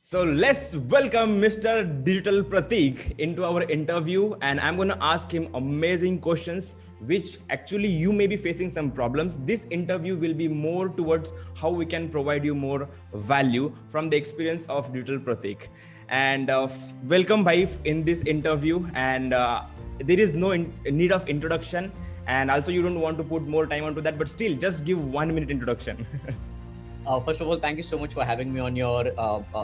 So let's welcome Mr. Digital Pratik into our interview, and I'm going to ask him amazing questions which actually you may be facing some problems. This interview will be more towards how we can provide you more value from the experience of Digital Pratik. And welcome, Bhai, in this interview. And there is no need of introduction, and also you don't want to put more time onto that, but still, just give 1 minute introduction. First of all, thank you so much for having me on your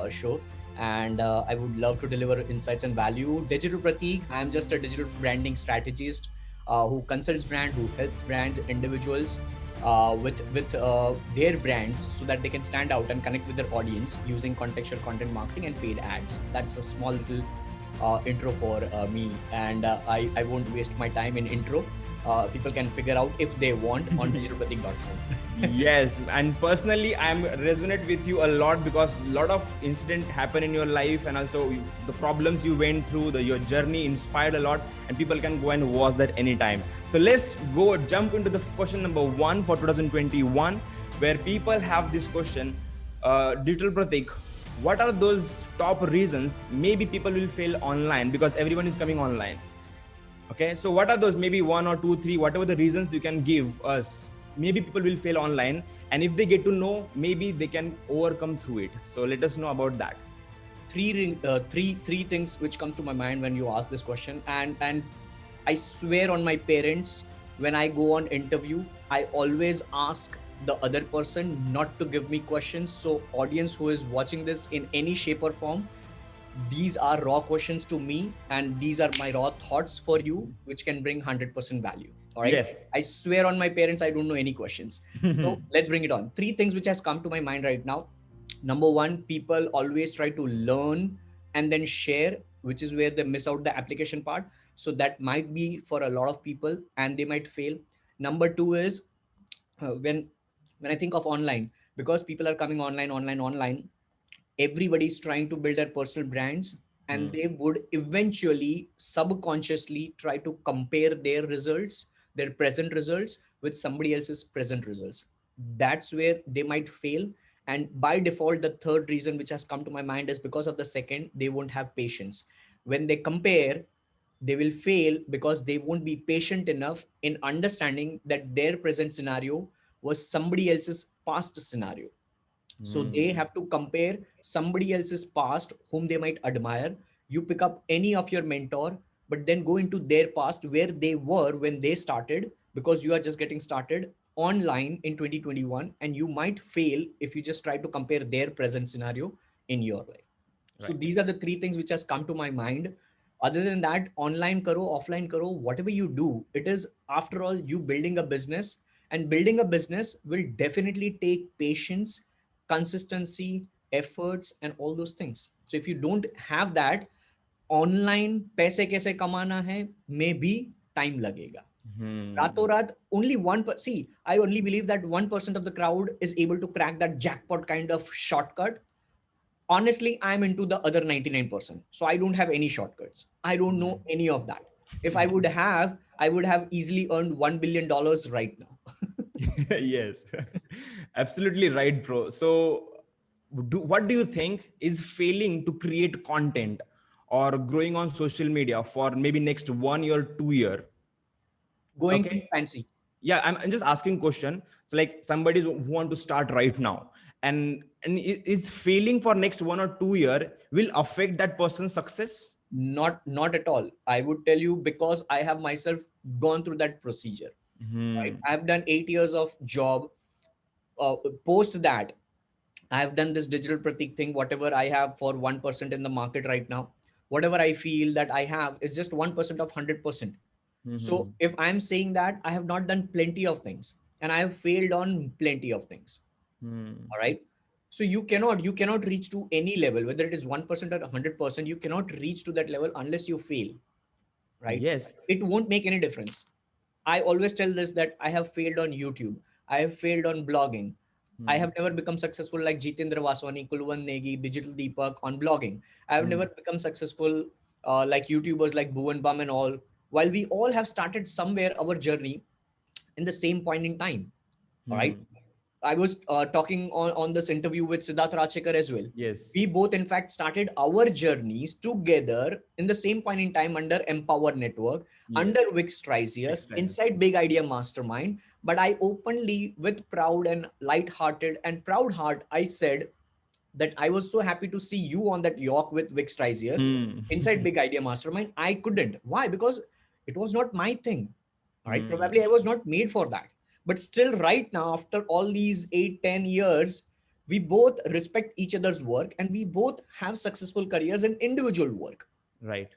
show. And I would love to deliver insights and value. Digital Pratik, I'm just a digital branding strategist who consults brands, who helps brands, individuals with their brands so that they can stand out and connect with their audience using contextual content marketing and paid ads. That's a small little intro for me. And I won't waste my time in intro. People can figure out if they want on digitalpratik.com. Yes, and personally I'm resonate with you a lot because a lot of incident happen in your life, and also the problems you went through, your journey inspired a lot, and people can go and watch that anytime. So let's go jump into the question number 1 for 2021, where people have this question. Digital Pratik, what are those top reasons maybe people will fail online because everyone is coming online? Okay, so what are those maybe 1 or 2 3, whatever the reasons you can give us? Maybe people will fail online, and if they get to know, maybe they can overcome through it. So let us know about that. Three things which comes to my mind when you ask this question, and I swear on my parents, when I go on interview, I always ask the other person not to give me questions. So audience who is watching this in any shape or form, these are raw questions to me, and these are my raw thoughts for you, which can bring 100% value. All right. Yes. I swear on my parents, I don't know any questions. So let's bring it on. Three things which has come to my mind right now. Number one, people always try to learn and then share, which is where they miss out the application part. So that might be for a lot of people and they might fail. Number two is when I think of online, because people are coming online, everybody's trying to build their personal brands, and they would eventually subconsciously try to compare their results, their present results, with somebody else's present results. That's where they might fail. And by default, the third reason which has come to my mind is because of the second, they won't have patience. When they compare, they will fail because they won't be patient enough in understanding that their present scenario was somebody else's past scenario. So they have to compare somebody else's past whom they might admire. You pick up any of your mentor, but then go into their past where they were when they started, because you are just getting started online in 2021, and you might fail if you just try to compare their present scenario in your life. So Right. these are the three things which has come to my mind. Other than that, online karo, offline karo, whatever you do, it is after all you building a business, and building a business will definitely take patience, consistency, efforts, and all those things. So if you don't have that, online पैसे कैसे कमाना है, maybe time लगेगा. रातों रात only see, I only believe that 1% of the crowd is able to crack that jackpot kind of shortcut. Honestly, I'm into the other 99%, so I don't have any shortcuts. I don't know any of that. If I would have, I would have easily earned $1 billion right now. Yes. Absolutely right, bro. So what do you think is failing to create content or growing on social media for maybe next 1 year, 2 year? Going too Okay. fancy. Yeah, I'm just asking question. So like somebody who want to start right now, and is failing for next 1 or 2 year will affect that person's success? Not at all. I would tell you, because I have myself gone through that procedure. Right, I've done 8 years of job. Post that, I've done this digital pratik thing. Whatever I have for 1% in the market right now, whatever I feel that I have is just 1% of 100%. So if I'm saying that, I have not done plenty of things, and I have failed on plenty of things. All right. So you cannot reach to any level, whether it is 1% or 100%. You cannot reach to that level unless you fail. Right. Yes. It won't make any difference. I always tell this, that I have failed on YouTube. I have failed on blogging. I have never become successful like Jitendra Vaswani, Kulwan Negi, Digital Deepak on blogging. I have never become successful like YouTubers like Bhuvan Bam and all. While we all have started somewhere our journey in the same point in time. All right. I was talking on this interview with Siddharth Rajsekar as well. Yes. We both, in fact, started our journeys together in the same point in time under Empower Network, Yes. under Wix Trisius, Extra. inside Big Idea Mastermind. But I openly, with proud and light-hearted and proud heart, I said that I was so happy to see you on that York with Wix Trisius inside Big Idea Mastermind. I couldn't. Why? Because it was not my thing. Right? Probably I was not made for that. But still, right now, after all these 8-10 years, we both respect each other's work and we both have successful careers in individual work. Right.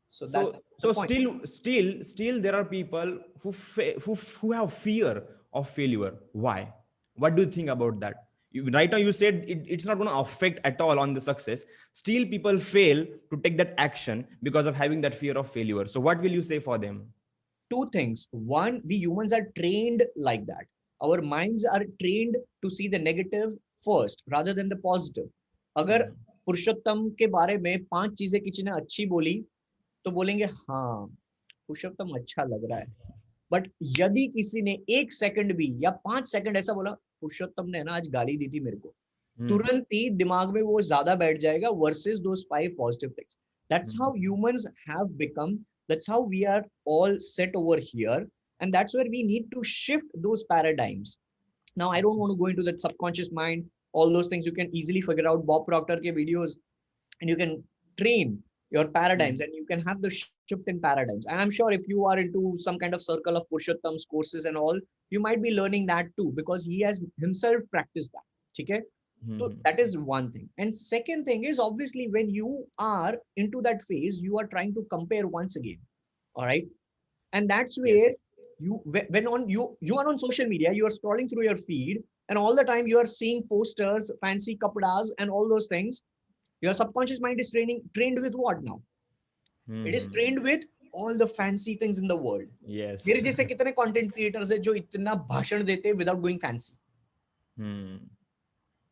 So that's still there are people who have fear of failure. Why? What do you think about that? Right now you said it's not going to affect at all on the success. Still people fail to take that action because of having that fear of failure. So what will you say for them? Two things. One, we humans are trained like that. Our minds are trained to see the negative first rather than the positive. अगर पुरुषोत्तम के बारे में 5 चीजें किसी ने अच्छी बोली तो बोलेंगे हाँ पुरुषोत्तम अच्छा लग रहा है. बट यदि किसी ने 1 सेकंड भी या 5 सेकंड ऐसा बोला पुरुषोत्तम ने ना आज गाली दी थी मेरे को, तुरंत ही दिमाग में वो ज्यादा बैठ जाएगा versus those 5 positive things. That's how humans have become. That's how we are all set over here. And that's where we need to shift those paradigms. Now, I don't want to go into that subconscious mind, all those things you can easily figure out Bob Proctor ke videos, and you can train your paradigms and you can have the shift in paradigms. And I'm sure if you are into some kind of circle of Purushottam's courses and all, you might be learning that too, because he has himself practiced that. Okay? So that is one thing. And second thing is obviously when you are into that phase, you are trying to compare once again. All right. And that's where you are on social media, you are scrolling through your feed and all the time you are seeing posters, fancy kapadas and all those things. Your subconscious mind is trained with what now? It is trained with all the fancy things in the world. Yes. मेरे जैसे कितने content creators है जो इतना भाषण देते हैं without going fancy?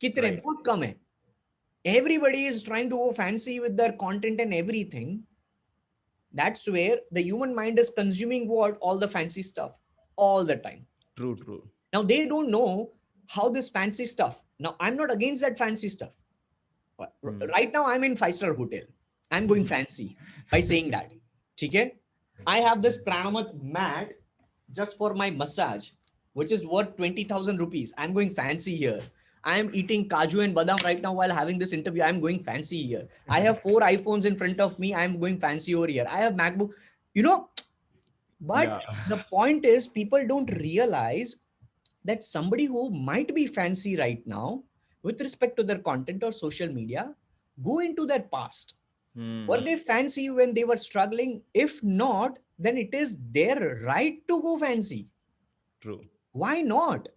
कितने बहुत कम है. Everybody is trying to go fancy with their content and everything. That's where the human mind is consuming what? All the fancy stuff all the time. True. Now they don't know how this fancy stuff. Now I'm not against that fancy stuff. Right now I'm in 5-star hotel. I'm going fancy by saying that. Okay? I have this Pranamat mat just for my massage, which is worth 20,000 rupees. I'm going fancy here. I am eating kaju and badam right now while having this interview. I'm going fancy here. I have 4 iPhones in front of me. I'm going fancy over here. I have MacBook, but the point is people don't realize that somebody who might be fancy right now with respect to their content or social media, go into their past. Were they fancy when they were struggling? If not, then it is their right to go fancy. True. Why not?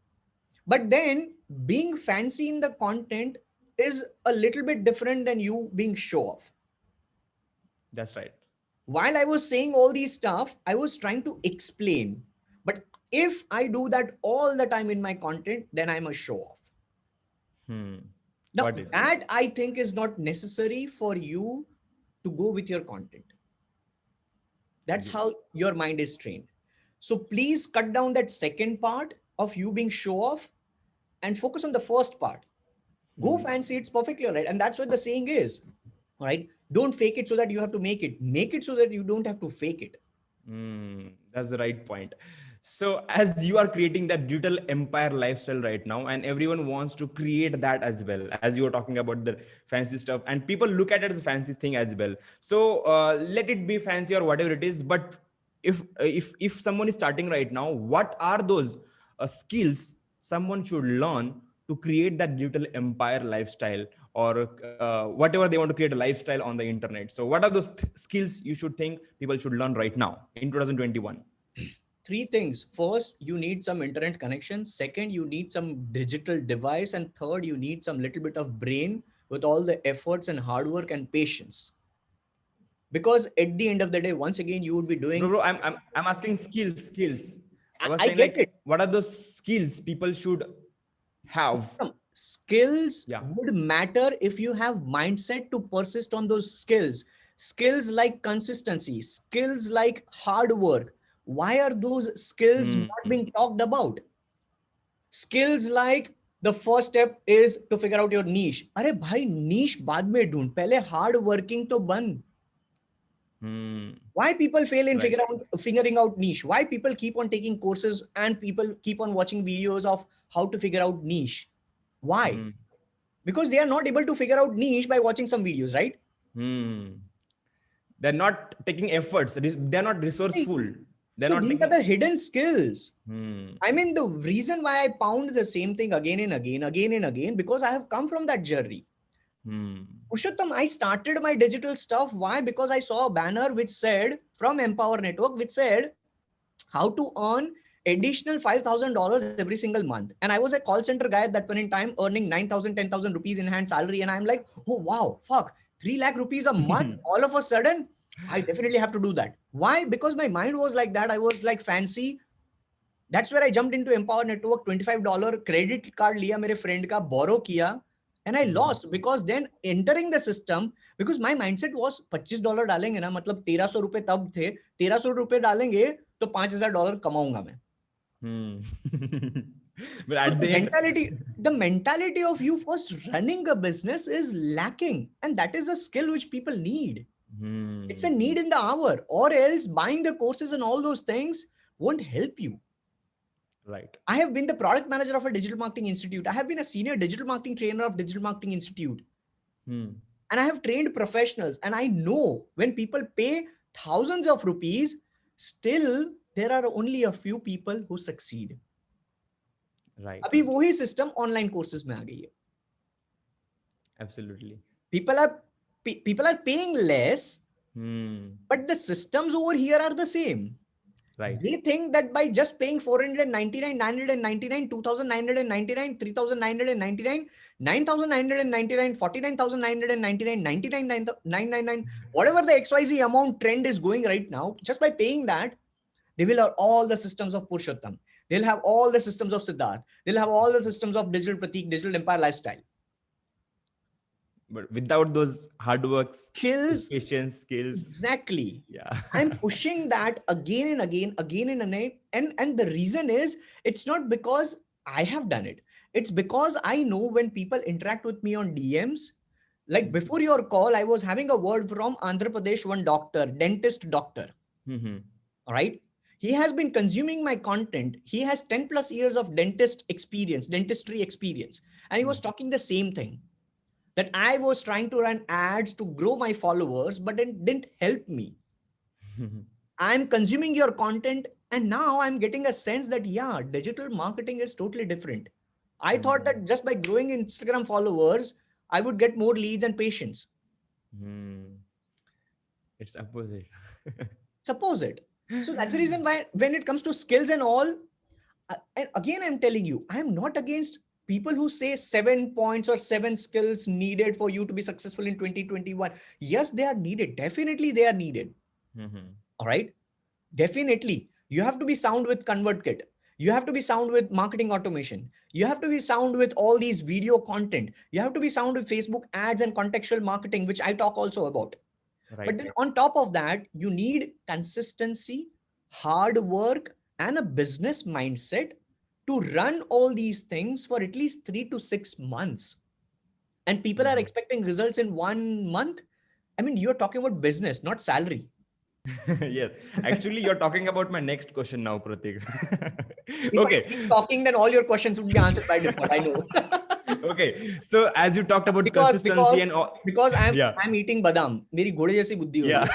But then being fancy in the content is a little bit different than you being show off. That's right. While I was saying all these stuff, I was trying to explain. But if I do that all the time in my content, then I'm a show off. Now, that I think is not necessary for you to go with your content. That's how your mind is trained. So please cut down that second part of you being show off and focus on the first part. Go fancy, it's perfectly all right. And that's what the saying is, all right? Don't fake it so that you have to make it. Make it so that you don't have to fake it. That's the right point. So as you are creating that digital empire lifestyle right now, and everyone wants to create that as well, as you were talking about the fancy stuff, and people look at it as a fancy thing as well. So let it be fancy or whatever it is. But if someone is starting right now, what are those skills someone should learn to create that digital empire lifestyle, or whatever they want to create a lifestyle on the internet? So what are those skills you should think people should learn right now in 2021? 3 things. First, you need some internet connection. Second, you need some digital device. And third, you need some little bit of brain with all the efforts and hard work and patience. Because at the end of the day, once again, you would be doing... Bro, I'm asking skills. I was saying, get it. What are those skills people should have? Skills would matter if you have mindset to persist on those skills. Skills like consistency, skills like hard work. Why are those skills not being talked about? skills like the first step is to figure out your niche. अरे भाई niche बाद में ढूंढ, पहले hard working तो बन. Why people fail in figuring out niche? Why people keep on taking courses and people keep on watching videos of how to figure out niche? Why? Because they are not able to figure out niche by watching some videos, right? They're not taking efforts. They're not resourceful. So these are the hidden skills. I mean, the reason why I pound the same thing again and again, because I have come from that journey. Purushottam, I started my digital stuff. Why? Because I saw a banner which said from Empower Network, which said how to earn additional $5,000 every single month. And I was a call center guy at that point in time, earning 9,000, 10,000 rupees in hand salary. And I'm like, oh, wow, fuck, 3 lakh rupees a month. All of a sudden, I definitely have to do that. Why? Because my mind was like that. I was like fancy. That's where I jumped into Empower Network. $25 credit card liya mere friend ka, borrow kiya. And I lost because then entering the system, because my mindset was $25 डालेंगे ना, मतलब 1300 रुपए तब थे, 1300 रुपए डालेंगे तो $5000 कमाऊंगा मैं. But at the end, the mentality of you first running a business is lacking, and that is a skill which people need. It's a need in the hour, or else buying the courses and all those things won't help you. Right. I have been the product manager of a digital marketing institute. I have been a senior digital marketing trainer of digital marketing institute. And I have trained professionals, and I know when people pay thousands of rupees, still there are only a few people who succeed. Right. Abhi wohi system online courses mein aa gayi hai. Absolutely. People are paying less, but the systems over here are the same. Right. They think that by just paying 499, 999, 2,999, 3,999, 9,999, 49,999, 99,999, whatever the XYZ amount trend is going right now, just by paying that, they will have all the systems of Purushottam. They'll have all the systems of Siddharth. They'll have all the systems of Digital Pratik, Digital Empire Lifestyle. But without those hard work, skills, patience, skills. Exactly. Yeah. I'm pushing that again and again. And the reason is, it's not because I have done it. It's because I know when people interact with me on DMs, like before your call, I was having a word from Andhra Pradesh, one doctor, dentist doctor. All right. He has been consuming my content. He has 10 plus years of dentistry experience. And he was talking the same thing. That I was trying to run ads to grow my followers, but it didn't help me. I'm consuming your content, and now I'm getting a sense that, yeah, digital marketing is totally different. I thought that just by growing Instagram followers, I would get more leads and patients. It's opposite. It's opposite. So that's the reason why when it comes to skills and all, and again, I'm telling you, I'm not against people who say 7 points or 7 skills needed for you to be successful in 2021. Yes, they are needed. Definitely they are needed. All right. Definitely. You have to be sound with ConvertKit. You have to be sound with marketing automation. You have to be sound with all these video content. You have to be sound with Facebook ads and contextual marketing, which I talk also about. Right. But then on top of that, you need consistency, hard work, and a business mindset to run all these things for at least 3 to 6 months. And people are expecting results in 1 month. I mean, you're talking about business, not salary. Yes. Actually, you're talking about my next question now, Pratik. Okay. If I keep talking, then all your questions would be answered by default. I know. Okay. So as you talked about consistency and all. Because I'm eating badam. Meri ghode jaisi buddhi ho rahi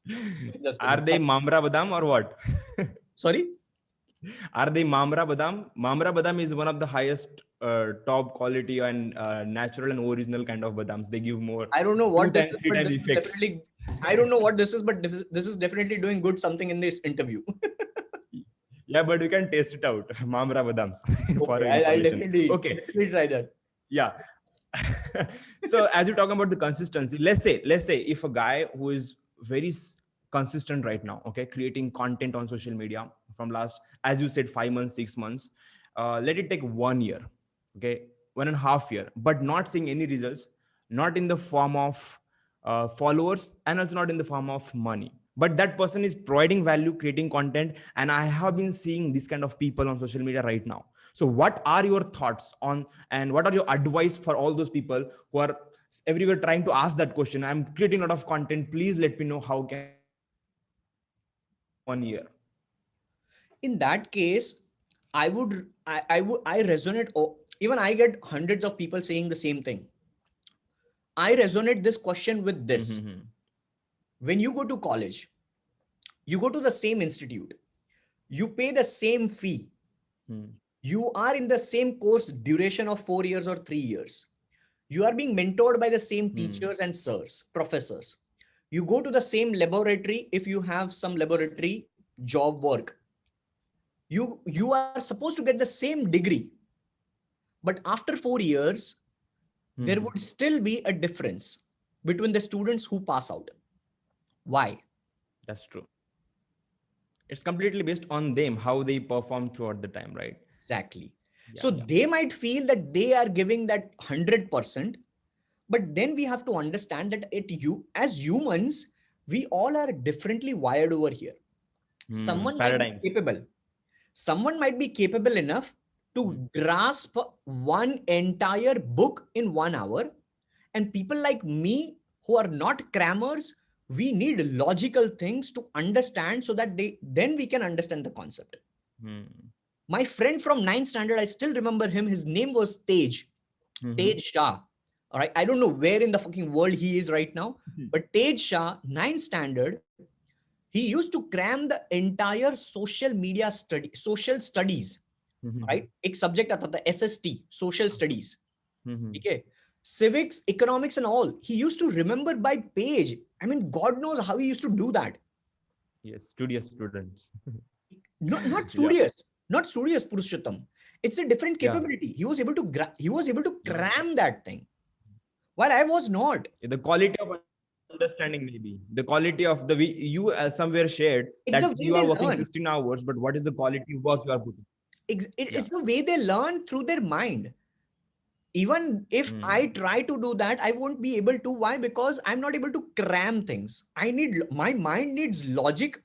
hai. Are they Mamra Badam or what? Sorry? Are they Mamra Badam? Mamra Badam is one of the highest top quality and natural and original kind of badams. They give more. I don't know what this is, but this effects. I don't know what this is, but this is definitely doing good something in this interview. Yeah, but you can taste it out. Mamra Badams. Okay, I'll definitely try that. Yeah. So as you're talking about the consistency, let's say if a guy who is very consistent right now, okay, creating content on social media from last, as you said, 5 months, 6 months, let it take 1 year, okay, 1.5 years, but not seeing any results, not in the form of followers and also not in the form of money. but that person is providing value, creating content, and I have been seeing this kind of people on social media right now. So what are your thoughts on, and what are your advice for all those people who are everywhere trying to ask that question? I'm creating a lot of content, please let me know how can 1 year. In that case, I resonate. Oh, even I get hundreds of people saying the same thing. I resonate this question with this. Mm-hmm. When you go to college, you go to the same institute, you pay the same fee, you are in the same course duration of 4 years or 3 years. You are being mentored by the same teachers and sirs, professors. You go to the same laboratory if you have some laboratory job work. You are supposed to get the same degree. But after 4 years, there would still be a difference between the students who pass out. Why? That's true. It's completely based on them, how they perform throughout the time, right? Exactly. Yeah, So they might feel that they are giving that 100%, but then we have to understand that as humans, we all are differently wired over here. Someone might be paradigms. capable. Someone might be capable enough to grasp one entire book in 1 hour. And people like me who are not crammers, we need logical things to understand so that then we can understand the concept. My friend from 9th standard, I still remember him. His name was Tej Shah. All right. I don't know where in the fucking world he is right now, but Tej Shah, 9th standard, he used to cram the entire social studies. Right? एक subject आता था SST, social studies. Okay. Civics, economics and all. He used to remember by page. I mean, God knows how he used to do that. Yes, studious students. Not studious. Not studious, Purushottam. It's a different capability. He was able to cram that thing, while I was not. The quality of understanding, maybe the quality of you somewhere shared that you are working 16 hours, but what is the quality of work you are putting? It's the way they learn through their mind. Even if I try to do that, I won't be able to. Why? Because I'm not able to cram things. My mind needs logic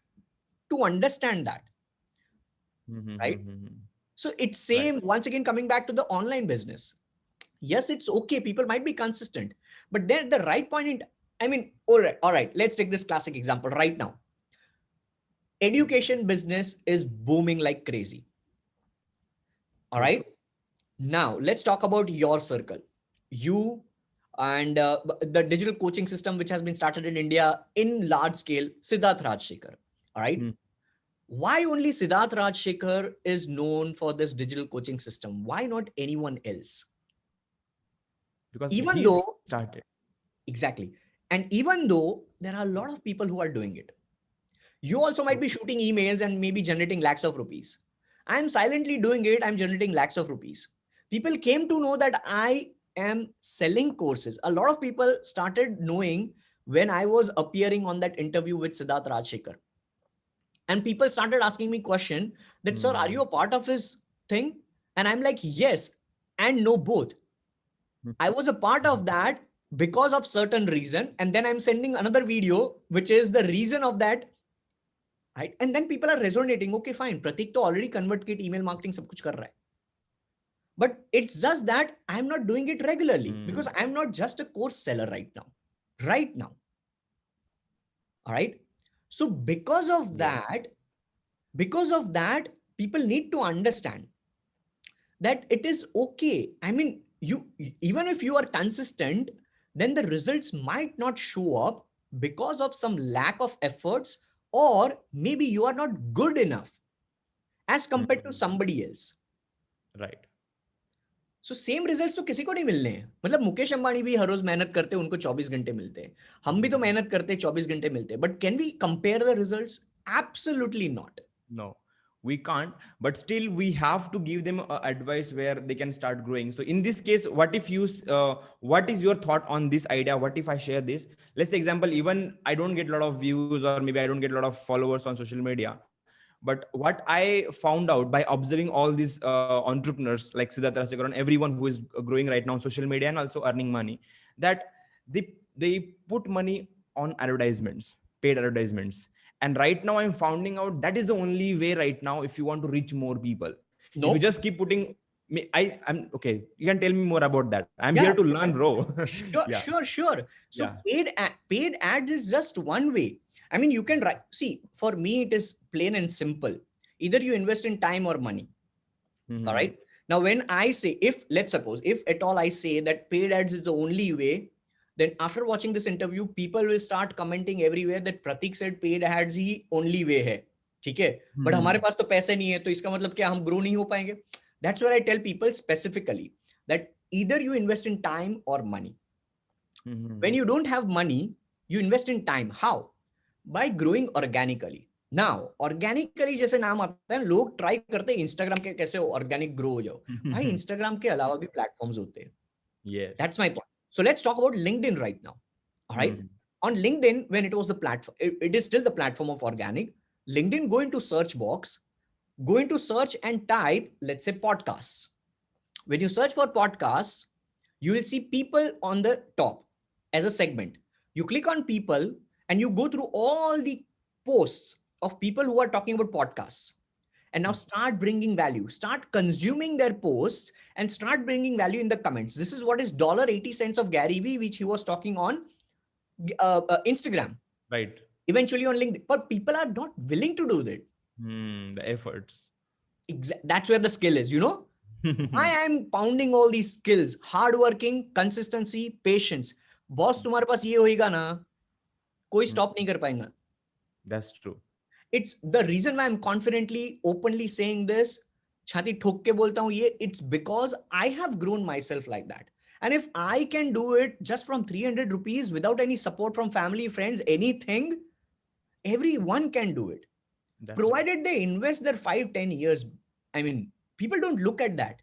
to understand that. Right? So it's same, once again, coming back to the online business. Yes, it's okay. People might be consistent, but then at the right point all right, let's take this classic example right now. Education business is booming like crazy. All right. Now let's talk about your circle. You and the digital coaching system, which has been started in India in large scale, Siddharth Rajshekhar. All right. Why only Siddharth Rajshekhar is known for this digital coaching system? Why not anyone else? Because even though started. Exactly. And even though there are a lot of people who are doing it, you also might be shooting emails and maybe generating lakhs of rupees. I'm silently doing it. I'm generating lakhs of rupees. People came to know that I am selling courses. A lot of people started knowing when I was appearing on that interview with Siddharth Rajshekhar. And people started asking me question that, sir, are you a part of his thing? And I'm like, yes and no, both. I was a part of that because of certain reason. And then I'm sending another video, which is the reason of that. Right? And then people are resonating. Okay, fine. Pratik to already convert kit, email marketing, sab kuch kar raha hai. But it's just that I'm not doing it regularly because I'm not just a course seller right now. Right now. All right. So because of that, people need to understand that it is okay. I mean, even if you are consistent, then the results might not show up because of some lack of efforts, or maybe you are not good enough as compared to somebody else. Right. So same results तो किसी को नहीं मिलने हैं. मतलब मुकेश अंबानी भी हर रोज मेहनत करते हैं, उनको 24 घंटे मिलते हैं. हम भी तो मेहनत करते हैं, 24 घंटे मिलते हैं. But can we compare the results? Absolutely not. No, we can't. But still, we have to give them advice where they can start growing. So in this case, what if you, what is your thought on this idea? What if I share this? Let's say example, even I don't get a lot of views, or maybe I don't get a lot of followers on social media. But what I found out by observing all these entrepreneurs like Siddharth Rajshekhar and everyone who is growing right now on social media and also earning money, that they put money on advertisements, paid advertisements. And right now I'm finding out that is the only way right now if you want to reach more people. If you Nope. just keep putting me, I'm okay. You can tell me more about that. I'm Yeah, here to learn, bro. sure, Yeah. sure, sure. So Yeah. paid ads is just one way. I mean, you can write. See, for me, it is plain and simple. Either you invest in time or money. All Mhm. right. Now, when I say, if let's suppose, if at all I say that paid ads is the only way, then after watching this interview, people will start commenting everywhere that Pratik said paid ads he only way है. ठीक है. But हमारे Mhm. पास तो पैसे नहीं है, तो इसका मतलब क्या हम grow नहीं हो पाएंगे? That's where I tell people specifically that either you invest in time or money. Mhm. When you don't have money, you invest in time. How? By growing organically. Now, organically जैसे नाम आता है, लोग try करते हैं Instagram के कैसे organic grow हो जाओ. भाई इंस्टाग्राम के अलावा भी प्लेटफॉर्म्स होते हैं. That's Yes. my point. So let's talk about LinkedIn right now. All right. Mhm. On LinkedIn, when it was the platform, it is still the platform of organic. LinkedIn, go into search box, go into search and type, let's say podcasts. When you search for podcasts, you will see people on the top as a segment. You click on people and you go through all the posts of people who are talking about podcasts. And now start bringing value, start consuming their posts and start bringing value in the comments. This is what is $0.80 of Gary Vee, which he was talking on Instagram, Right. eventually on LinkedIn. But people are not willing to do that. The efforts. That's where the skill is, you know? I am pounding all these skills, hardworking, consistency, patience. Boss, तुम्हारे पास ये होएगा ना, कोई stop नहीं कर पाएगा. That's true. It's the reason why I'm confidently, openly saying this. छाती ठोक के बोलता हूँ ये. It's because I have grown myself like that. And if I can do it just from 300 rupees without any support from family, friends, anything, everyone can do it. That's Provided they invest their 5-10 years. I mean, people don't look at that.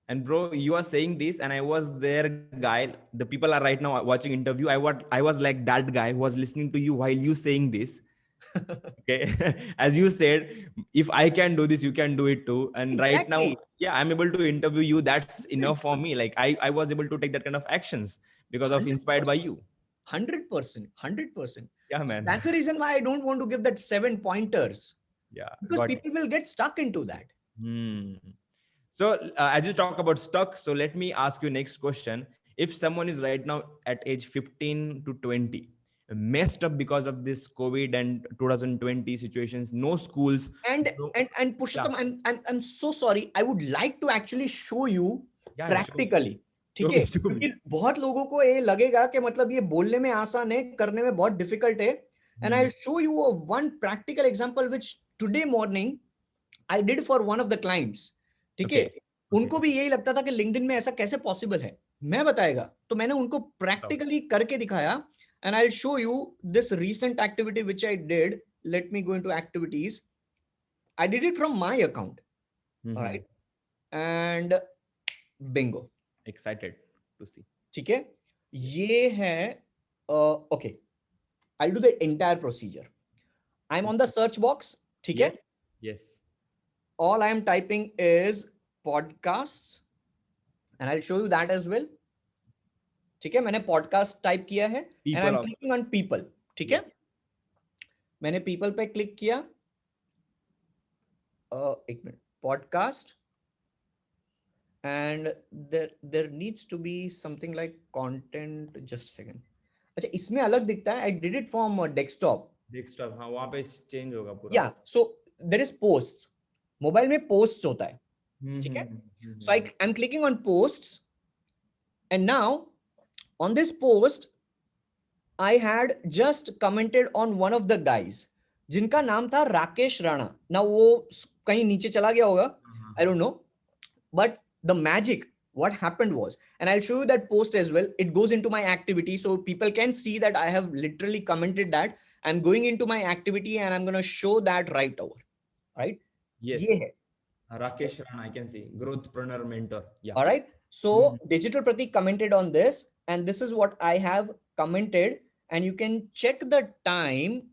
And bro, you are saying this, and I was their guy. The people are right now watching interview. I was like that guy who was listening to you while you saying this. Okay, as you said, if I can do this, you can do it too. And right now, Exactly. yeah, I'm able to interview you. That's enough for me. Like I was able to take that kind of actions because of inspired by you. 100%. 100%. Yeah, So man. that's the reason why I don't want to give that 7 pointers, Yeah, because got it. people will get stuck into that. So as you talk about stuck, so let me ask you next question. If someone is right now at age 15 to 20, messed up because of this COVID and 2020 situations, no schools, And no, Pushottam, I'm so sorry. I would like to actually show you yeah, practically. ठीक show है? me, show me. क्योंकि बहुत लोगों को ये लगेगा कि मतलब ये बोलने में आसान है, करने में बहुत difficult है. And I'll show you one practical example which today morning I did for one of the clients. ठीक है? उनको भी यही लगता था कि LinkedIn में ऐसा कैसे possible है. मैं बताएगा. तो मैंने उनको practically करके दिखाया. And I'll show you this recent activity which I did. Let me go into activities. I did it from my account. All right. And bingo. Excited to see. ठीक है. ये है okay. I'll do the entire procedure. I'm on the search box. ठीक है. Yes. Yes. All I am typing is podcasts, and I'll show you that as well. ठीक है. मैंने podcast type किया है. And I'm clicking on people. ठीक है. मैंने people पे क्लिक किया. एक minute. Podcast. And there needs to be something like content. Just a second. अच्छा, इसमें अलग दिखता है. I did it from desktop. Desktop, हाँ, वहाँ पे change होगा पूरा. Yeah. So there is posts. Mobile में posts होता है. ठीक है. So I'm clicking on posts, and now on this post I had just commented on one of the guys जिनका नाम था राकेश राणा. Now वो कहीं नीचे चला गया होगा. I don't know. But the magic, what happened was, and I'll show you that post as well. It goes into my activity so people can see that I have literally commented that. I'm going into my activity and I'm going to show that right over. Right? Yes. ये है. Rakesh Rana, I can see. Growthpreneur mentor. Yeah. All right. So Digital Pratik commented on this, and this is what I have commented. And you can check the time.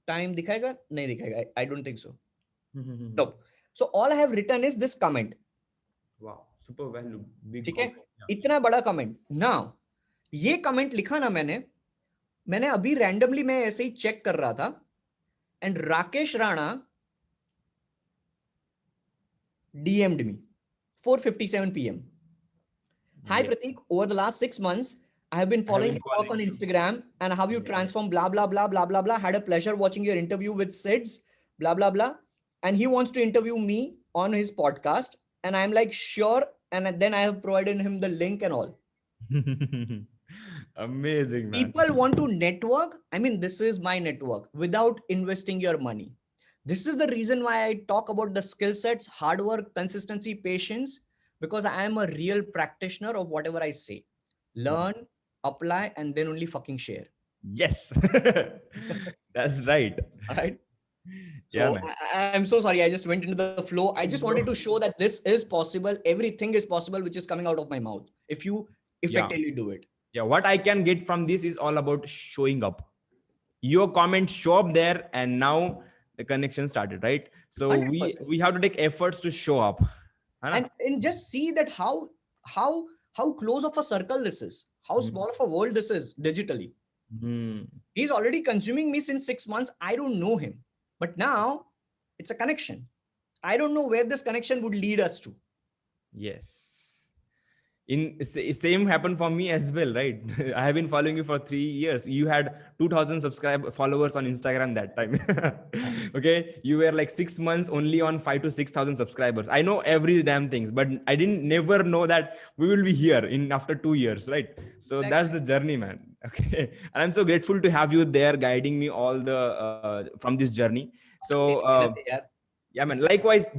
Time दिखाएगा? नहीं दिखाएगा. I don't think so. Nope. So all I have written is this comment. Wow. Super value. Big. ठीक है. इतना बड़ा comment. Now ये comment लिखा ना मैंने अभी randomly मैं ऐसे ही check कर रहा था. And Rakesh Rana DM'd me 4:57 p.m. Hi Yeah. Pratik, over the last 6 months, I have been I have following been your work following on you. Instagram and how you Yeah. transform blah blah blah blah blah blah. Had a pleasure watching your interview with Sids, blah blah blah. And he wants to interview me on his podcast. And I'm like, sure. And then I have provided him the link and all. Amazing, man. People want to network. I mean, this is my network without investing your money. This is the reason why I talk about the skill sets, hard work, consistency, patience, because I am a real practitioner of whatever I say. Learn, apply, and then only fucking share. Yes. That's right. All right. Yeah, So man. I'm so sorry. I just went into the flow. I just wanted No. to show that this is possible. Everything is possible, which is coming out of my mouth. If you Yeah. effectively do it. Yeah. What I can get from this is all about showing up. Your comments show up there, and now the connection started, right? So we 100%. we have to take efforts to show up. है ना? And just see that how close of a circle this is, how small of a world this is digitally. Hmm. He's already consuming me since 6 months. I don't know him, but now it's a connection. I don't know where this connection would lead us to. Yes. Same happened for me as well, right? I have been following you for 3 years. You had 2,000 followers on Instagram that time. Okay, you were like 6 months only on 5 to 6,000 subscribers. I know every damn things, but I didn't never know that we will be here in after 2 years, right? So Exactly. that's the journey, man. Okay, and I'm so grateful to have you there guiding me all the from this journey. So yeah, man. Likewise,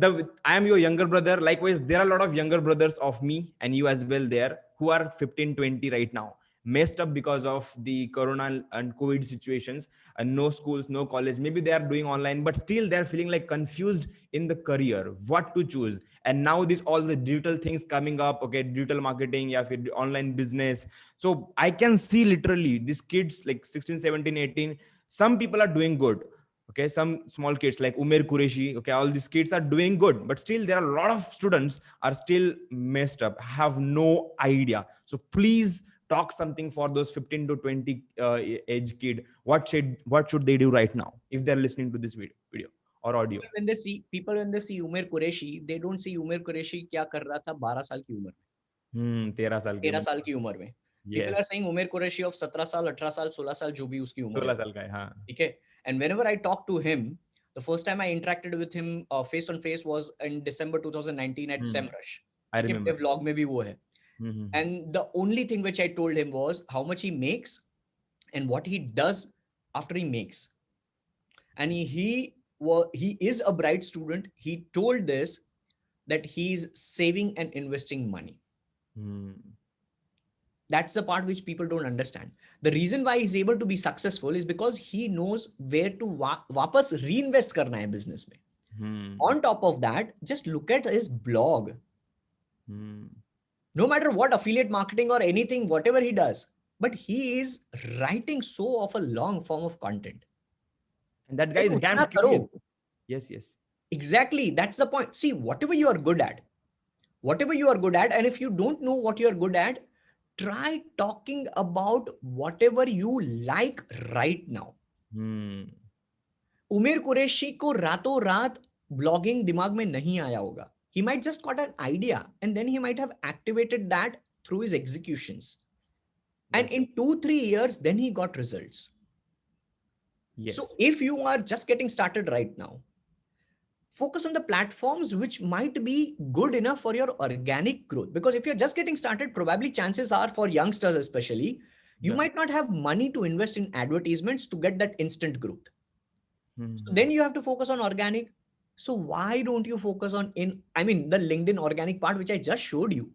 I am your younger brother. Likewise, there are a lot of younger brothers of me and you as well there who are 15, 20 right now, messed up because of the corona and COVID situations, and no schools, no college. Maybe they are doing online, but still they're feeling like confused in the career, what to choose. And now this all the digital things coming up, okay, digital marketing, yeah, online business. So I can see literally these kids like 16, 17, 18. Some people are doing good, okay, some small kids like Umer Qureshi, okay, all these kids are doing good, but still there are a lot of students are still messed up, have no idea. So please talk something for those 15 to 20 age kid. What should they do right now if they're listening to this video or audio? When they see Umer Qureshi, they don't see Umer Qureshi क्या कर रहा था 12 साल की उम्र में, 13 साल की 13 उम्र साल का। की उम्र में. People are Yes, saying Umer Qureshi of 17 साल, 18 साल, 16 साल, जो भी उसकी उम्र 16 है. साल का है, हाँ. ठीक है. And whenever I talk to him, the first time I interacted with him face on face was in December 2019 at Hmm. SEMrush. I ठीक है, remember. मेरे vlog में भी वो है. Hmm. And the only thing which I told him was how much he makes and what he does after he makes. And he is a bright student. He told this that he's saving and investing money. Hmm. That's the part which people don't understand. The reason why he's able to be successful is because he knows where to वापस reinvest करना है business में. Hmm. On top of that, just look at his blog. Hmm. No matter what affiliate marketing or anything, whatever he does, but he is writing so of a long form of content. And that guy is damn उतना करो. curious. Yes. Exactly. That's the point. See, whatever you are good at, and if you don't know what you are good at, try talking about whatever you like right now. उमेर कुरैशी को रातों रात blogging दिमाग में नहीं आया होगा. He might just got an idea and then he might have activated that through his executions. And in 2-3 years, then he got results. Yes. So if you are just getting started right now, focus on the platforms which might be good enough for your organic growth. Because if you're just getting started, probably chances are for youngsters especially, you might not have money to invest in advertisements to get that instant growth. So then you have to focus on organic. So why don't you focus on the LinkedIn organic part, which I just showed you?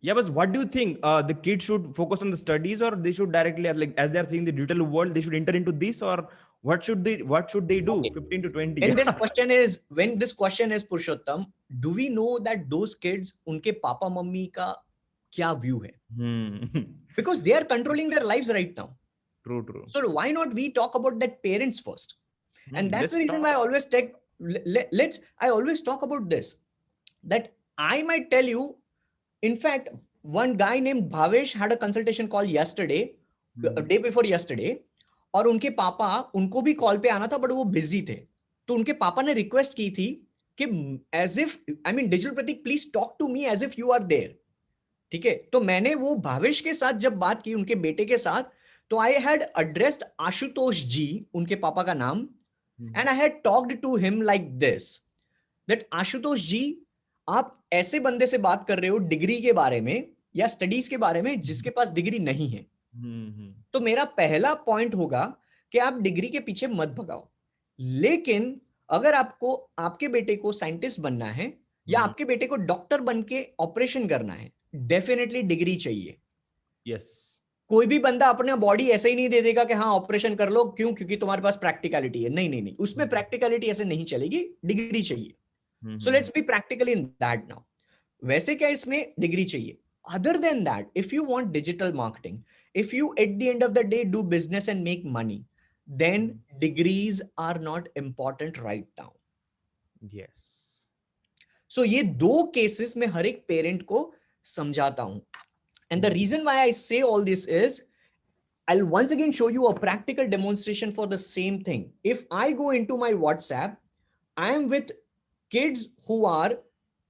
Yeah, but what do you think? The kids should focus on the studies, or they should directly, like as they're seeing the digital world, they should enter into this, or what should they do? Okay. 15 to 20. When this question is Purushottam, do we know that those kids, unke papa mummy ka kya view hai? Because they are controlling their lives right now. True. So why not we talk about that parents first? And that's the reason why I always talk about this, that I might tell you. In fact, one guy named Bhavesh had a consultation call yesterday, day before yesterday. और उनके पापा, उनको भी call पे आना था but वो busy थे, तो उनके पापा ने रिक्वेस्ट की थी कि as if, I mean digital Prateek please talk to me as if you are there. ठीक है, तो मैंने वो भावेश के साथ जब बात की, उनके बेटे के साथ, तो I had addressed Ashutosh ji, उनके पापा का नाम, and I had talked to him like this, that Ashutosh ji, आप ऐसे बंदे से बात कर रहे हो डिग्री के बारे में या स्टडीज के बारे में जिसके पास डिग्री नहीं है। तो मेरा पहला पॉइंट होगा कि आप डिग्री के पीछे मत भगाओ, लेकिन अगर आपको आपके बेटे को साइंटिस्ट बनना है या आपके बेटे को डॉक्टर बन के ऑपरेशन करना है, डेफिनेटली डिग्री चाहिए। यस, कोई भी बंदा अपना बॉडी ऐसे ही नहीं दे देगा कि हाँ ऑपरेशन कर लो, क्यों? क्योंकि तुम्हारे पास प्रैक्टिकलिटी है। नहीं नहीं नहीं, उसमें प्रैक्टिकलिटी ऐसे नहीं चलेगी, डिग्री चाहिए। So let's be practical in that now. वैसे क्या इसमें डिग्री चाहिए? Other than that, if you want digital marketing, if you at the end of the day do business and make money, then degrees are not important right now. yes. So ये दो cases में हर एक parent को समझाता हूं. And the reason why I say all this is, I'll once again show you a practical demonstration for the same thing. If I go into my WhatsApp, I am with kids who are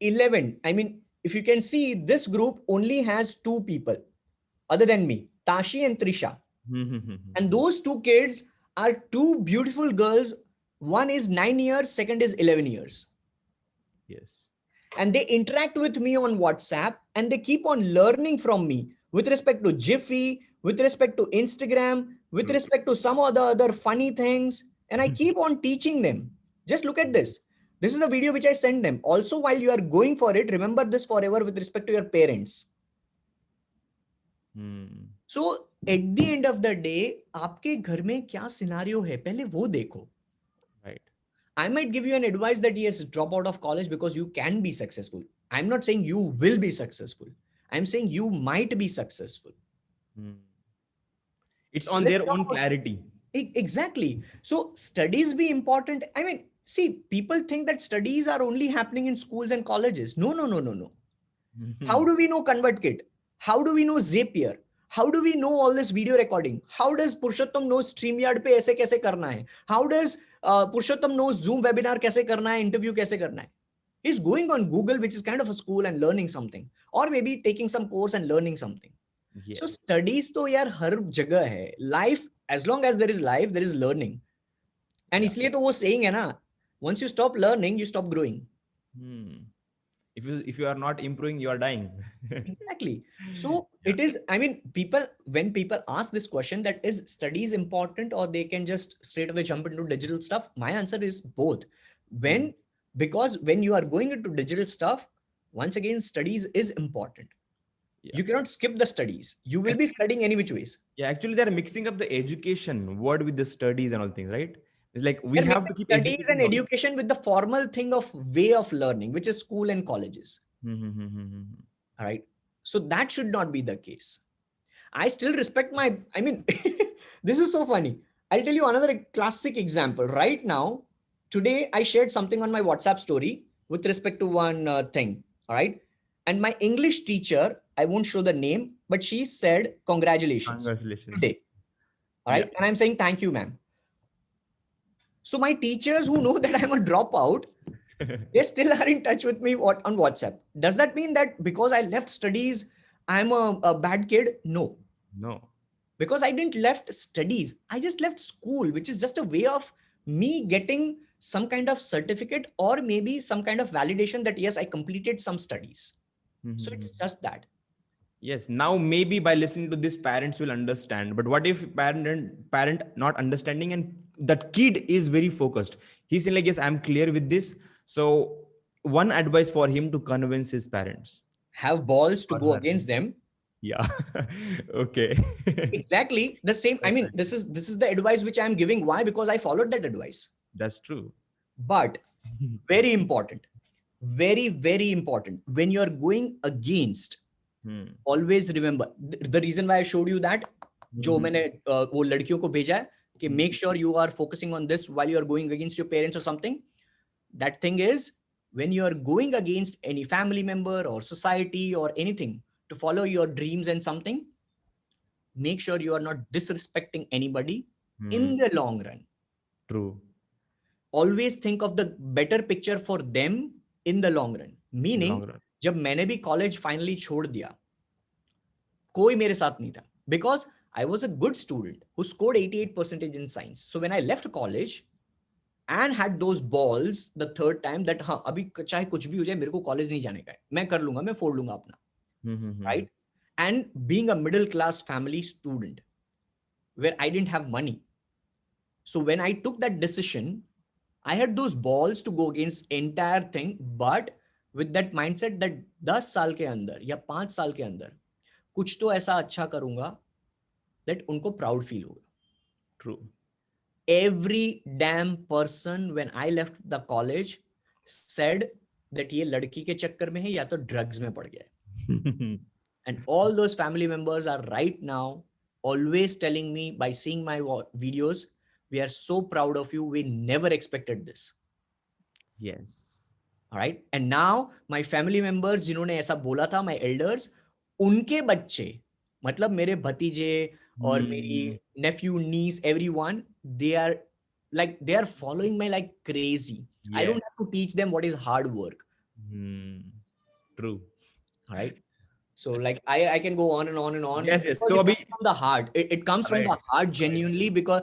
11. I mean, if you can see, this group only has 2 people other than me, Tashi and Trisha. And those 2 kids are 2 beautiful girls. One is 9 years, second is 11 years. Yes. And they interact with me on WhatsApp and they keep on learning from me with respect to Jiffy, with respect to Instagram, with respect to some other funny things. And I keep on teaching them. Just look at this. This is the video which I send them. Also, while you are going for it, remember this forever with respect to your parents. So at the end of the day, आपके घर में क्या scenario है, पहले वो देखो. Right. I might give you an advice that yes, drop out of college because you can be successful. I'm not saying you will be successful. I'm saying you might be successful. It's on their own clarity. Exactly. So studies be important. I mean, see, people think that studies are only happening in schools and colleges. No, no, no, no, no. How do we know ConvertKit? How do we know Zapier? How do we know all this video recording? How does Purushottam know StreamYard पे ऐसे कैसे करना है? How does Purushottam know Zoom webinar कैसे करना है? Interview कैसे करना है? He's going on Google, which is kind of a school, and learning something, or maybe taking some course and learning something. Yes. So studies तो यार हर जगह है. Life, as long as there is life, there is learning. And इसलिए तो वो saying है ना, once you stop learning, you stop growing. If you are not improving, you are dying. Exactly. So it is, I mean, when people ask this question, that is studies important or they can just straight away jump into digital stuff, my answer is both. Because when you are going into digital stuff, once again, studies is important. You cannot skip the studies. You will be studying any which ways. Yeah, actually they're mixing up the education word with the studies and all things, right? It's like we have to keep studies and education with the formal thing of way of learning, which is school and colleges. All right. So that should not be the case. I still respect my, I mean, this is so funny. I'll tell you another classic example. Right now, today I shared something on my WhatsApp story with respect to one thing. All right. And my English teacher, I won't show the name, but she said, congratulations. Today. All right. And I'm saying, thank you, ma'am. So my teachers who know that I'm a dropout, they still are in touch with me on WhatsApp. Does that mean that because I left studies, I'm a bad kid? No. No. Because I didn't left studies. I just left school, which is just a way of me getting some kind of certificate or maybe some kind of validation that yes, I completed some studies. So it's just that. Yes. Now maybe by listening to this, parents will understand. But what if parent not understanding and that kid is very focused? He's saying like, yes, I'm clear with this. So one advice for him to convince his parents. Have balls to go against them. Yeah. Okay. Exactly the same. I mean, this is the advice which I'm giving. Why? Because I followed that advice. That's true. But very important, very, very important. When you're going against, always remember the reason why I showed you that. जो मैंने वो लड़कियों को भेजा है कि make sure you are focusing on this while you are going against your parents or something. That thing is, when you are going against any family member or society or anything to follow your dreams and something, make sure you are not disrespecting anybody in the long run. True. Always think of the better picture for them in the long run. Meaning, Long run. जब मैंने भी college finally छोड़ दिया, कोई मेरे साथ नहीं था, because I was a good student who scored 88% in science. So when I left college and had those balls the third time that हाँ अभी चाहे कुछ भी हो जाए मेरे को college नहीं जाने का है, मैं कर लूंगा, मैं फोड़ लूंगा अपना, right? And being a middle class family student where I didn't have money. So when I took that decision, I had those balls to go against entire thing, but with that mindset that 10 साल के अंदर या 5 साल के अंदर कुछ तो ऐसा अच्छा करूंगा that उनको proud feel होगा. True. Every damn person when I left the college said that ये लड़की के चक्कर में है या तो drugs में पड़ गया है. And all those family members are right now always telling me by seeing my videos, we are so proud of you. We never expected this. Yes. All right. And now my family members जिन्होंने ऐसा बोला था, my elders, उनके बच्चे, मतलब मेरे भतीजे और मेरी nephew, niece, everyone, they are following me like crazy. Yeah. I don't have to teach them what is hard work. True. All right. So like I can go on and on and on. Yes, yes. So it comes from the heart. It comes from the heart genuinely, because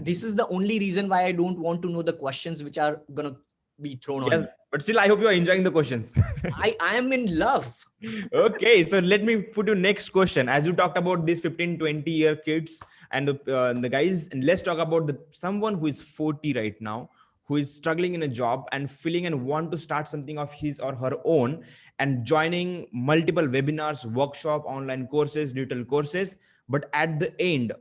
this is the only reason why I don't want to know the questions which are gonna be thrown on. Yes, but still I hope you are enjoying the questions. I am in love. Okay, so let me put you next question. As you talked about these 15-20 year kids and the guys, and let's talk about someone who is 40 right now, who is struggling in a job and feeling and want to start something of his or her own, and joining multiple webinars, workshop, online courses, digital courses, but at the end,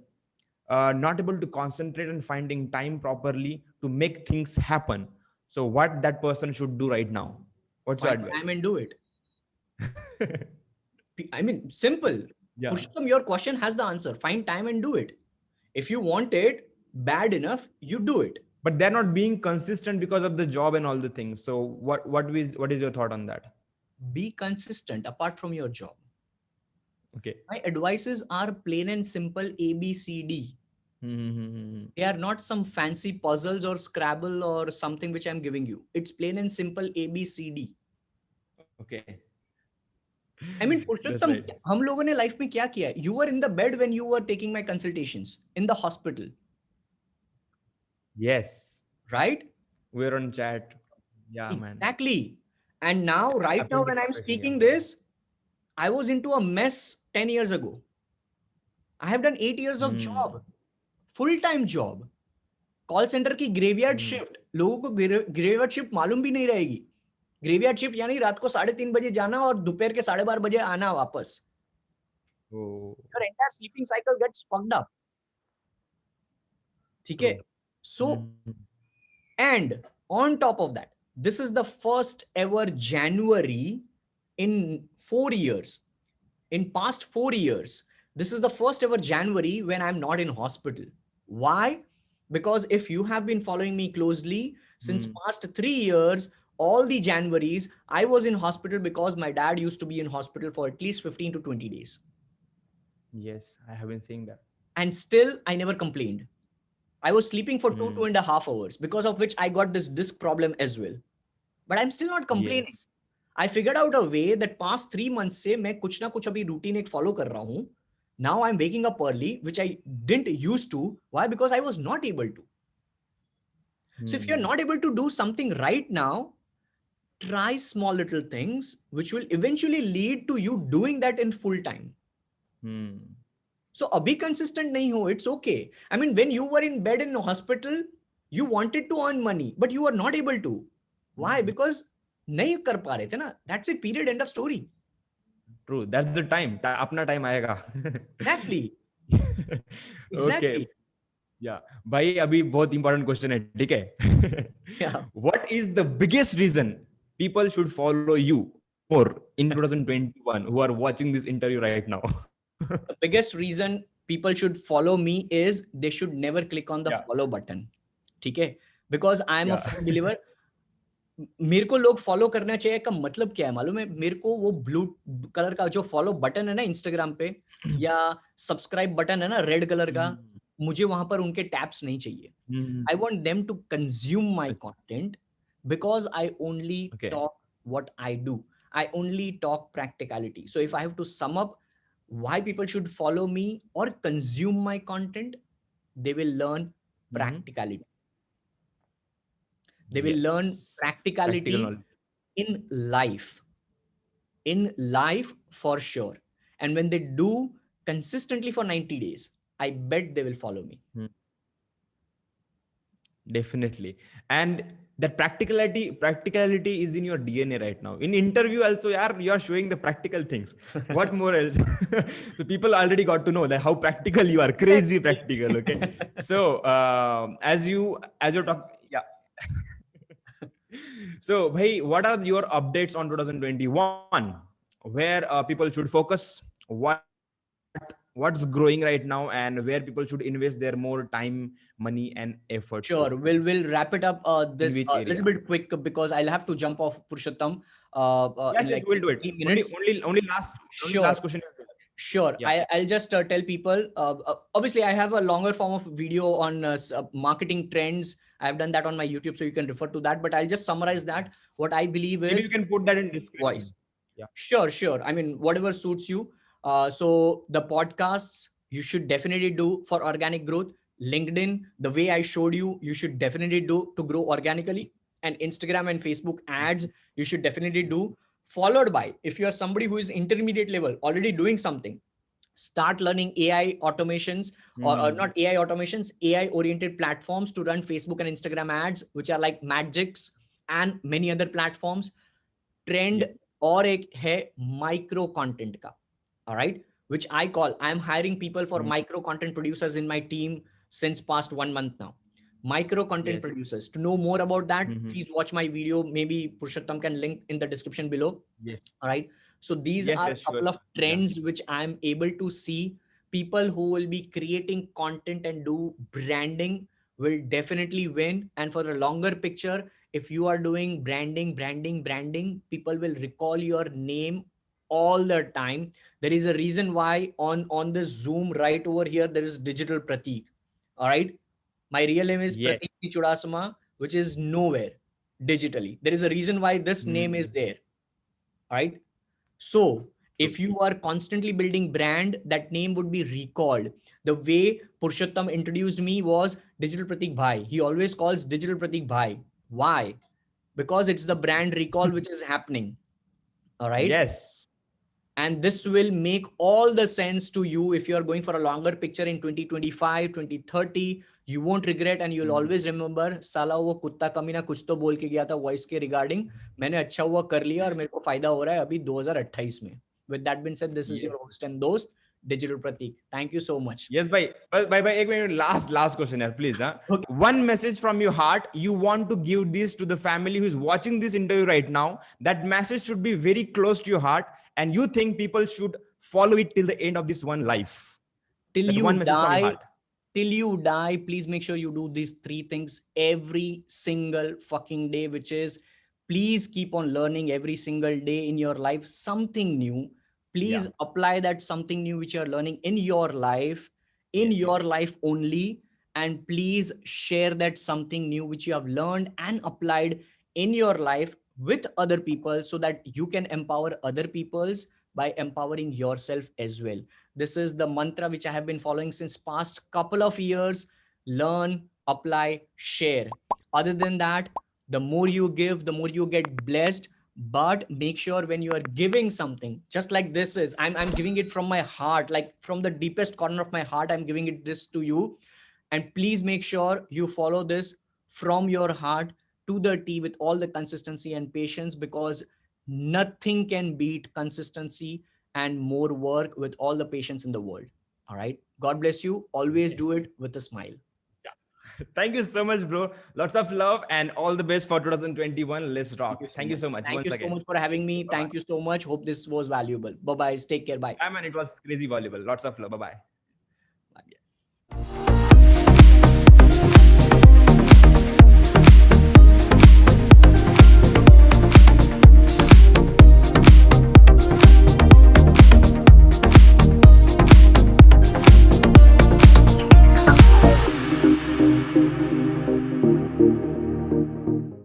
not able to concentrate and finding time properly to make things happen. So what that person should do right now? What's your advice? Find time and do it. I mean, simple. Yeah. Pushkam, your question has the answer. Find time and do it. If you want it bad enough, you do it. But they're not being consistent because of the job and all the things. So what is your thought on that? Be consistent apart from your job. Okay. My advices are plain and simple ABCD. They are not some fancy puzzles or Scrabble or something which I'm giving you. It's plain and simple ABCD. Okay. I mean, Purushottam, हम लोगों ने life में क्या किया? You were in the bed when you were taking my consultations in the hospital. Yes. Right? We're on chat. Yeah, exactly. Man. Exactly. And now, right now, when I'm speaking this, I was into a mess 10 years ago. I have done 8 years of job, full-time job. Call center की graveyard shift. लोगों को graveyard shift मालूम भी नहीं रहेगी. Graveyard shift यानी रात को 3:30 बजे जाना और दोपहर के 12:30 बजे आना वापस. Oh. Your entire sleeping cycle gets fucked up. ठीक है? So, and on top of that, this is the first ever January in 4 years. In past 4 years, this is the first ever January when I'm not in hospital. Why? Because if you have been following me closely since past 3 years, all the Januaries, I was in hospital because my dad used to be in hospital for at least 15 to 20 days. Yes, I have been seeing that. And still, I never complained. I was sleeping for 2.5 hours, because of which I got this disc problem as well. But I'm still not complaining. Yes. I figured out a way that past 3 months से मैं कुछ ना कुछ अभी routine एक follow कर रहा हूँ. Now I'm waking up early, which I didn't used to. Why? Because I was not able to. So if you're not able to do something right now, try small little things, which will eventually lead to you doing that in full time. So abhi consistent nahi ho, it's okay. I mean, when you were in bed in the hospital, you wanted to earn money, but you were not able to. Why? Because nahi kar pa rahe the na. That's it, period, end of story. True. That's the time. Apna time aayega. Exactly. Exactly. Okay. Yeah. Bhai, abhi bahut important question hai, theek hai? Yeah. What is the biggest reason people should follow you more in 2021 who are watching this interview right now? The biggest reason people should follow me is they should never click on the follow button. ठीक है? Because I am a food deliverer. मेरे को लोग follow करना चाहिए का मतलब क्या है मालूम है? मेरे को वो ब्लू कलर का जो फॉलो बटन है ना इंस्टाग्राम पे, या सब्सक्राइब बटन है ना रेड कलर का, मुझे वहां पर उनके टैप्स नहीं चाहिए. I want them to consume my content because I only Okay. talk what I do. I only talk practicality. So if I have to sum up why people should follow me or consume my content, they will learn practicality. They will learn Yes. Practical practicality knowledge. in life. In life for sure. And when they do consistently for 90 days, I bet they will follow me. Definitely. And that practicality is in your DNA right now. In interview also, you are showing the practical things. What more else? So people already got to know that how practical you are, crazy practical. Okay. So as you're talking, yeah. So bhai, what are your updates on 2021? Where people should focus? What's growing right now, and where people should invest their more time, money, and efforts to? Sure, we'll wrap it up In this which a area? little bit quick because I'll have to jump off Purushottam in Yes, yes, like we'll do it. 2 3 minutes. Only Sure. last question is there. Sure. Yeah. I'll just tell people. Obviously, I have a longer form of video on marketing trends. I've done that on my YouTube, so you can refer to that. But I'll just summarize that. What I believe Maybe you is can put that in description. voice. Yeah. Sure, sure. I mean, whatever suits you. So the podcasts you should definitely do for organic growth. LinkedIn, the way I showed you, you should definitely do to grow organically. And Instagram and Facebook ads, you should definitely do. Followed by, if you are somebody who is intermediate level, already doing something, start learning AI automations or not AI automations, AI oriented platforms to run Facebook and Instagram ads, which are like Magix and many other platforms. Trend और एक है micro content का, alright, which I call, I am hiring people for micro content producers in my team since past 1 month now. Micro content producers. To know more about that, please watch my video. Maybe Purushottam can link in the description below. Yes. All right. So these are a couple of trends which I am able to see. People who will be creating content and do branding will definitely win. And for a longer picture, if you are doing branding, people will recall your name all the time. There is a reason why on this Zoom right over here there is digital Pratik. All right, my real name is Pratik Chudasama, which is nowhere digitally. There is a reason why this name is there. All right, so if you are constantly building brand, that name would be recalled. The way Purushottam introduced me was Digital Pratik Bhai. He always calls Digital Pratik Bhai. Why? Because it's the brand recall which is happening. All right. Yes. And this will make all the sense to you if you are going for a longer picture in 2025, 2030. You won't regret and you'll always remember, साला वो कुत्ता कमीना कुछ तो बोल के गया था वॉइस के रिगार्डिंग, मैंने अच्छा हुआ कर लिया और मेरे को फायदा हो रहा है अभी 2028 में. With that being said, this is your host and host, Digital Pratik. Thank you so much. Yes, bhai. Bye. Ek minute, last question here, please. Okay. One message from your heart you want to give this to the family who is watching this interview right now. That message should be very close to your heart, and you think people should follow it till the end of this one life. Till you die, please make sure you do these 3 things every single fucking day, which is please keep on learning every single day in your life something new. Please apply that something new which you're learning in your life, your life only. And please share that something new which you have learned and applied in your life with other people so that you can empower other people's by empowering yourself as well. This is the mantra which I have been following since past couple of years. Learn, apply, share. Other than that, the more you give, the more you get blessed. But make sure when you are giving something, just like this is, I'm giving it from my heart, like from the deepest corner of my heart, I'm giving it this to you. And please make sure you follow this from your heart to the T with all the consistency and patience, because nothing can beat consistency and more work with all the patience in the world. All right. God bless you. Always do it with a smile. Thank you so much, bro. Lots of love and all the best for 2021. Let's rock. Thank you so much. Thank you so much for having me. Thank you so much. Hope this was valuable. Bye-bye. Take care. Bye. Yeah, man, it was crazy valuable. Lots of love. Bye-bye.